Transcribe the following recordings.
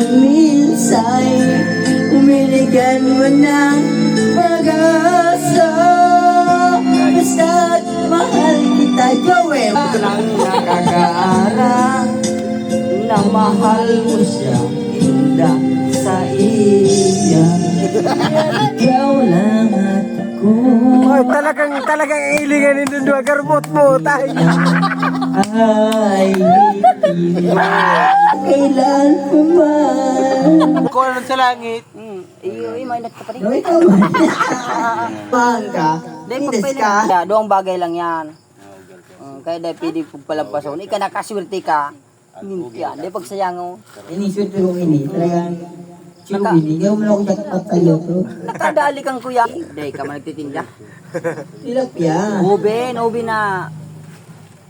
ang minsay umiligan mo ng pag-asa. Basta't mahal kita, Joel. Nang nakakaarang na mahal mo siya, inda sa iya. Ikaw lang at ako. Oh, talagang ilingan ni Dundua garbot mo tayo. Ay, hindi mo kailan man. Kung ano sa langit. Iyo, mainat ka pa rin. No, ikaw man. Pahang ka? Dahil Hindes pagpailan ka? ka, doang bagay lang yan. Kaya dahil pwede pagpalampason. Ika nakaswerte ka. Hindi yan. Dahil pagsayang mo. Iniswerte ko ini. Talagang hindi mo lang ako jackpot tayo to. Nakadali kang kuya. Dahil ka man nagtitinda. Tilapia. Ubi na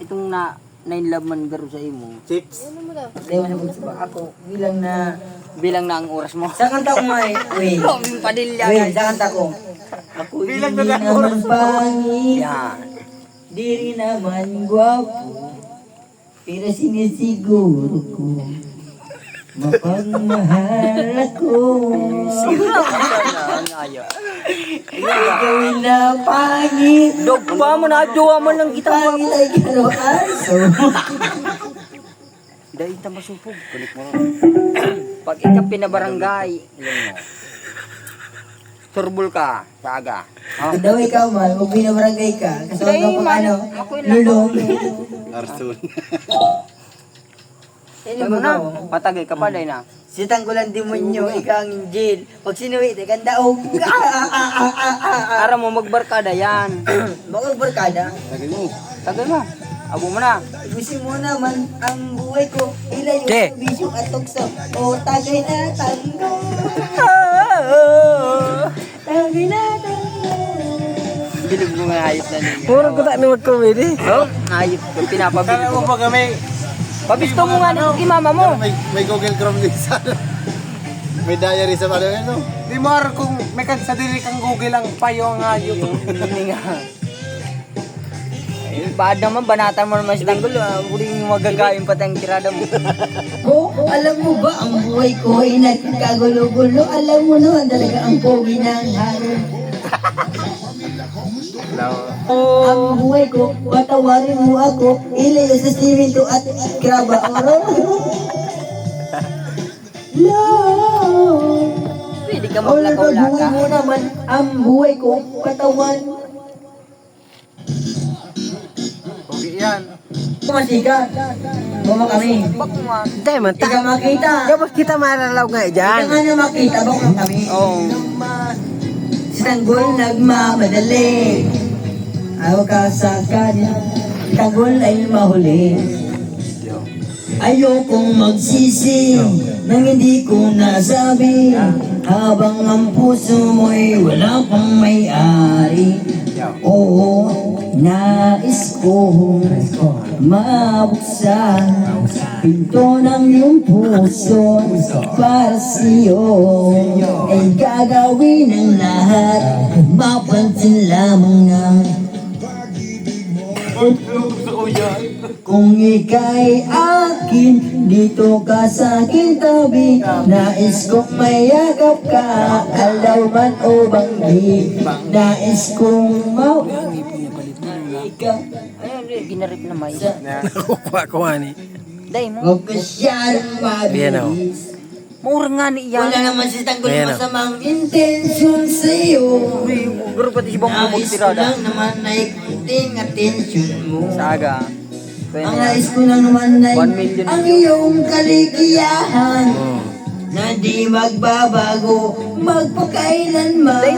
itong na 9 love man garo sa imo. 6. Dewa na magsabak ako. Bilang na ang oras mo. Sa kanta ko may. Wait. Robin Padilla. Wait, sa kanta ko. Ako Bilang hindi na lang naman oras mo. pangit. Yan. Di rin naman gwapo. Pero sinisiguro ko. Mapagmahal ako. Ayaw. Gawin na pangit. Dog pa mo na. Jowa mo lang kita. Pangit ay karo-aso. Dahil ita masupog. Balik mo rin. Pag ika pinabarangay, ilan mo. Turbul ka sa aga. Oh. Daw ikaw man, kung binabarangay ka, kasama Dahil ka pa man, ano, ako yung lang. lulong. Arson. Ilan mo na. Matagay ka pa dahil na. Si tanggulan demonyo, ikaw ang jail. Pag sinuwi, ikan daog. Ara mo magbarkada yan. Bakit barkada? Tagay mo. Abo mo na. Gusto mo naman ang buhay ko. Ilayo Ke? sa bisyo at tukso. O tagay na tango. Tagay na tango. Bilog mo nga ayop na niya. Puro ko tak ni mag-comedy. Oh, ayop ko. Pinapabili Kaya mo ko. pa kami. Pabisto mo nga ni mama mo. May Google Chrome din sa may diary sa ano ito. Di mo ar kung may sa diri kang Google ang payo nga yun. Hindi nga. Paad naman, banatan mo naman si Tanggol. Huling magagayin pati ang tirada mo. Alam mo ba ang buhay ko ay nagkagulo-gulo? Alam mo naman talaga ang pogi ng hangin. Ang buhay ko, patawarin mo ako, ilayo sa simento at kraba oro. Lord, Pwede ka all the buhay maglakaw-laka. mo naman, ang buhay ko, patawarin mo. Okay yan. Kumasika, mama kami. Bak mo nga. Tay man ta. Ikaw makita. Kapag kita maralaw nga Ikaw dyan. nga na makita, baka kami. Oo. Si Tanggol nagmamadali. Ayaw ka sa kanya. Si Tanggol ay mahuli. Ayokong magsisi nang hindi ko nasabi. Habang ang puso mo'y wala pang may-ari. Oo, nais kong mabuksan pinto ng iyong puso para sa'yo. Ay gagawin ang lahat, mapansin lamang ng kung ika'y akin, dito ka sa aking tabi. Nais kong mayakap ka, alaw man o banggi. Nais kong ikaw. Ayun, ginarip na may. Nakuha ko nga ni. Day mo. Huwag ka siyang Ayan, oh. mabilis. Mura nga ni iyan. Wala naman si Tanggol Ayan, oh. masamang intensyon sa'yo. Garo pati si Bang mo Nais ko magtirada. lang naman na ikutin atensyon mo. Sa aga. Pwede Ang na yan. nais ko lang naman ay 1 million ang iyong kaligayahan na di magbabago magpakailanman.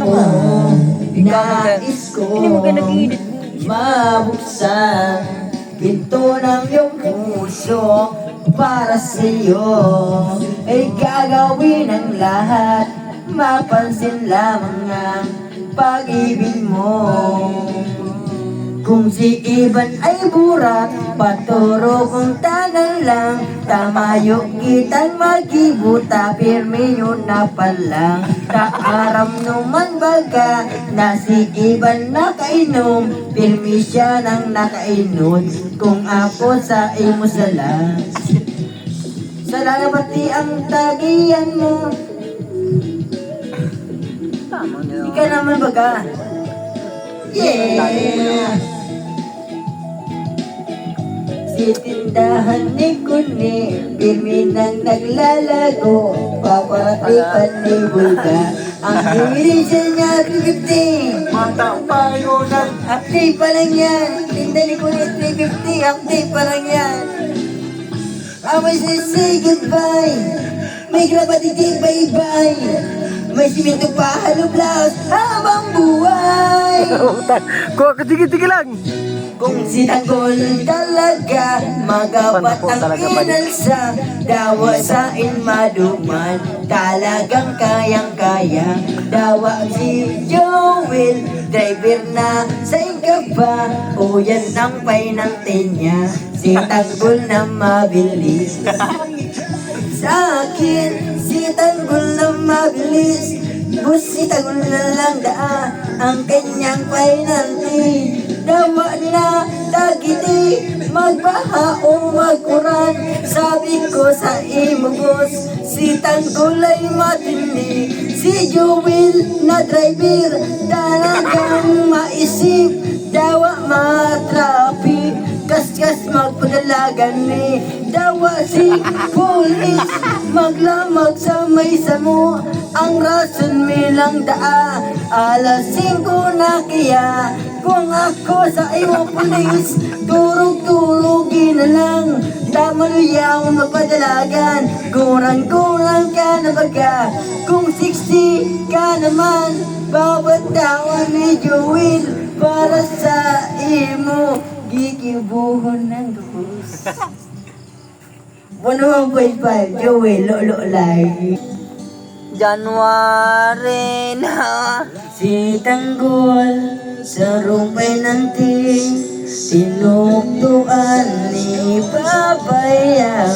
Oo, nais ko Hindi mo kayo nag-iinit. mabuksan pinto ng iyong puso para sa'yo. Ay gagawin ang lahat, mapansin lamang ang pag-ibig mo. Kung si Ivan ay burat, paturo kong tanan lang. Tamayo kitang magkibuta, pirmi yun na palang. Taaram naman baga, na si Ivan nakainom. Pirmi siya nang nakainom, kung ako sa imo sala. Sa lalabati ang tagiyan mo. Tama niyo. Ika naman baga. Yeah! Si tindahan ni Kuni, pirmi nang naglalago, paparatipan ni Bulga. Ang division niya, 350. Mata payo ng Active pa lang yan. Tinda ni Kuni, 350. Active pa lang yan. I wish to say goodbye. May grabati di bye-bye. May simento pa halo blouse habang buhay. Kuha ka tigil lang. Kung sinanggol talaga, magapat ang inalsa. Dawa sa inmaduman, talagang kayang-kaya. Dawa si Joel, driver na sa ingkapa. O yan ang painante niya, si tanggol na mabilis. Sa akin, si tanggol na mabilis. Bus si tanggol na lang daan ang kanyang painante. Dawa na tagiti, magbaha o maguran. Sabi ko sa imo boss, si tanggol ay matindi. Si Joel na driver, talagang maisip. Dawa matraffic, kas-kas magpadalagan ni. Dawa si police, maglamag sa may samo. Ang rason milang daa, alas 5 na kaya. Kung ako sa iyo pulis, turog-turugin na lang. Tamaluyaw mapadalagan, kurang-kurang ka na baga. Kung 60 ka naman, bawat taon ni Joel. Para sa imo, gigibuhon ng duhos. 101.5, Joel, lolo lagi. January na. Si tanggol sa rumpay ng ting, sinuktuan ni Babayaw.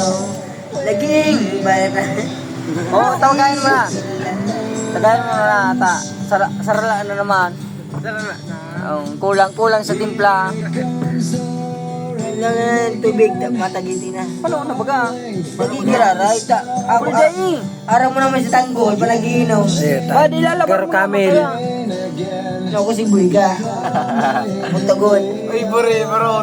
Laging bara. Oh, tagayin mo na. Tagayin mo na ata. Sarala na naman. Kulang sa timpla. Kailangan tubig, matagiti na. Paano na baga? Nagigira, right? Ako, araw mo naman sa tanggol, panagiinom. Di lalabas mo Kamil. Ako si Buiga. Mutagon. Uy, baro.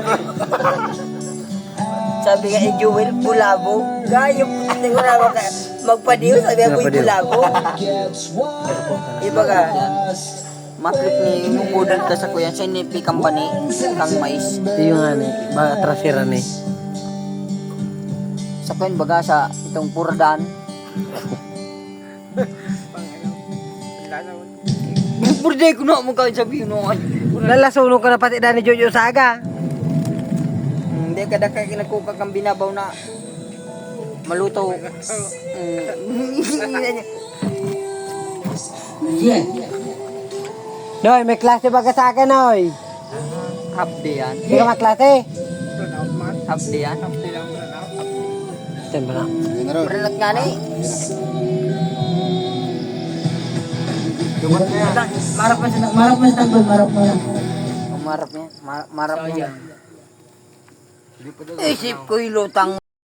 Sabi nga ni Joel, bulabo. Gaya, puti ko na magpadiw, sabi ako yung bulabo. Iba ka. Matrip ni Mubudan ka sa kuya. Siya ni P Company. Kang mais. Yung ano, ba trasera ni. Sa kuya baga sa itong purdan. Purday ko na mo kain sabi yun. Lalasuno ka na pati dani Jojo Saga. Hindi kada kay nagkuka kang binabaw na maluto. Yeah. Noy, may klase ba ka sa akin, Noy? Half day yan. Hindi ka maklase? Half day yan. Saan ba na? Pernat nga ni. Marap mo sa tanggol, marap mo. Marap niya. Marap niya. Isip ko yung lutang